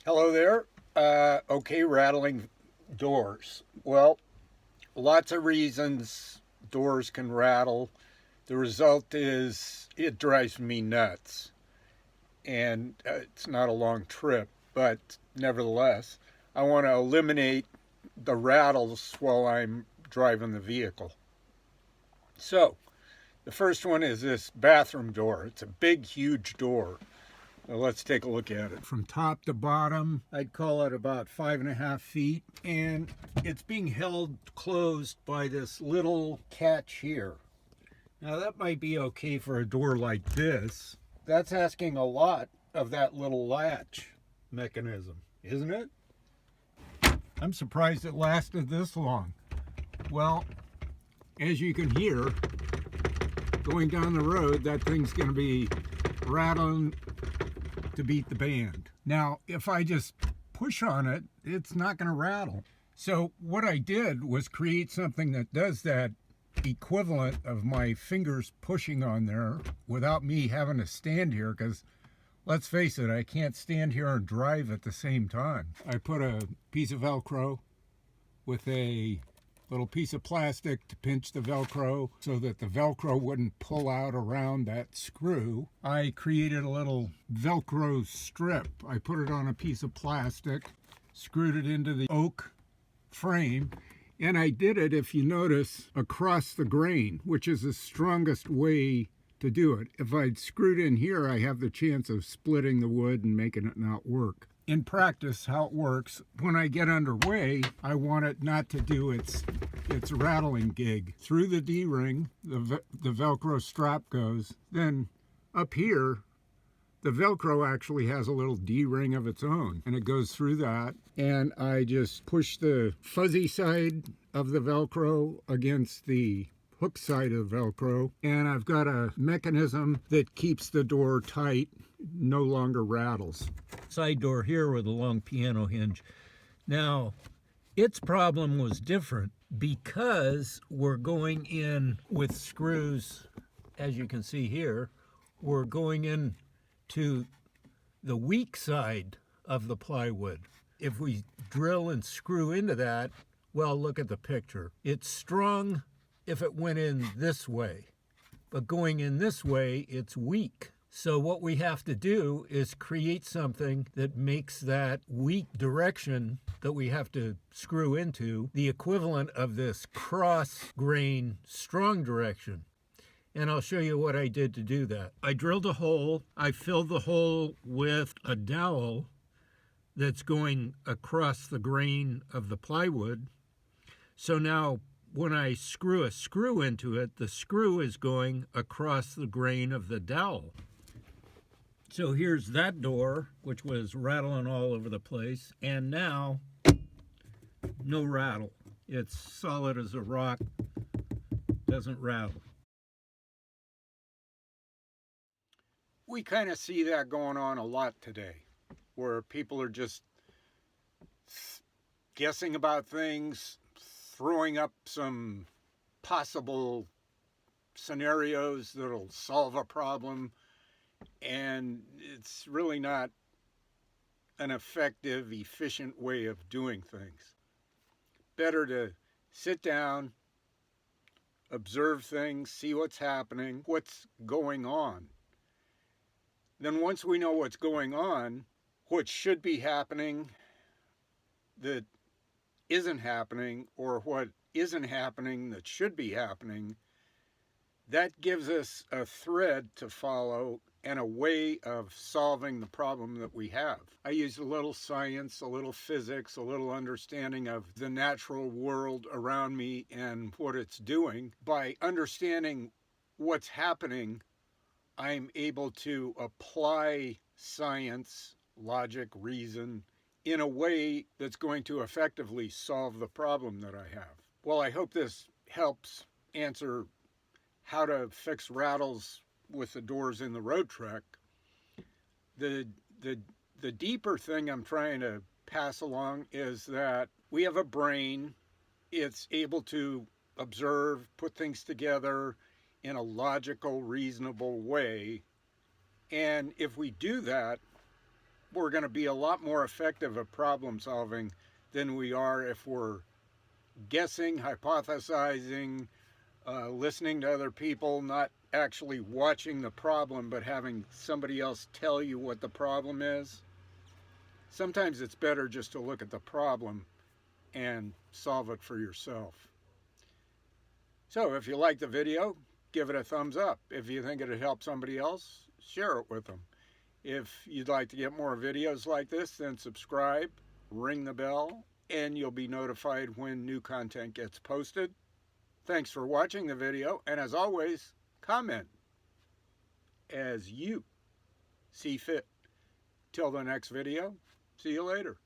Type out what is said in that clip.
Hello there. Okay, rattling doors. Well, lots of reasons doors can rattle. The result is it drives me nuts. And it's not a long trip, but nevertheless, I want to eliminate the rattles while I'm driving the vehicle. So, the first one is this bathroom door. It's a big, huge door. Well, let's take a look at it. From top to bottom, I'd call it about 5.5 feet. And it's being held closed by this little catch here. Now, that might be okay for a door like this. That's asking a lot of that little latch mechanism, isn't it? I'm surprised it lasted this long. Well, as you can hear, going down the road, that thing's going to be rattling to beat the band. Now, if I just push on it, it's not going to rattle. So what I did was create something that does that equivalent of my fingers pushing on there without me having to stand here, because let's face it, I can't stand here and drive at the same time. I put a piece of Velcro with a little piece of plastic to pinch the Velcro so that the Velcro wouldn't pull out around that screw. I created a little Velcro strip. I put it on a piece of plastic, screwed it into the oak frame, and I did it, if you notice, across the grain, which is the strongest way to do it. If I'd screwed in here, I have the chance of splitting the wood and making it not work. In practice, how it works, when I get underway, I want it not to do its rattling gig. Through the D-ring, the Velcro strap goes. Then up here, the Velcro actually has a little D-ring of its own, and it goes through that. And I just push the fuzzy side of the Velcro against the hook side of Velcro, and I've got a mechanism that keeps the door tight, no longer rattles. Side door here with a long piano hinge. Now, its problem was different because we're going in with screws, as you can see here, we're going in to the weak side of the plywood. If we drill and screw into that, well, look at the picture. It's strong if it went in this way, but going in this way, it's weak. So what we have to do is create something that makes that weak direction that we have to screw into the equivalent of this cross grain strong direction. And I'll show you what I did to do that. I drilled a hole. I filled the hole with a dowel that's going across the grain of the plywood. So now when I screw a screw into it, the screw is going across the grain of the dowel. So here's that door, which was rattling all over the place, and now no rattle. It's solid as a rock, doesn't rattle. We kind of see that going on a lot today, where people are just guessing about things, throwing up some possible scenarios that'll solve a problem, and it's really not an effective, efficient way of doing things. Better to sit down, observe things, see what's happening, what's going on. Then once we know what's going on, what should be happening that isn't happening, or what isn't happening that should be happening, that gives us a thread to follow and a way of solving the problem that we have. I use a little science, a little physics, a little understanding of the natural world around me and what it's doing. By understanding what's happening, I'm able to apply science, logic, reason, in a way that's going to effectively solve the problem that I have. Well, I hope this helps answer how to fix rattles with the doors in the road truck. The deeper thing I'm trying to pass along is that we have a brain. It's able to observe, put things together in a logical, reasonable way. And if we do that, we're going to be a lot more effective at problem solving than we are if we're guessing, hypothesizing, listening to other people, not actually watching the problem, but having somebody else tell you what the problem is. Sometimes it's better just to look at the problem and solve it for yourself. So if you like the video, give it a thumbs up. If you think it'd help somebody else, share it with them. If you'd like to get more videos like this, then subscribe, ring the bell, and you'll be notified when new content gets posted. Thanks for watching the video, and as always, comment as you see fit. Till the next video, see you later.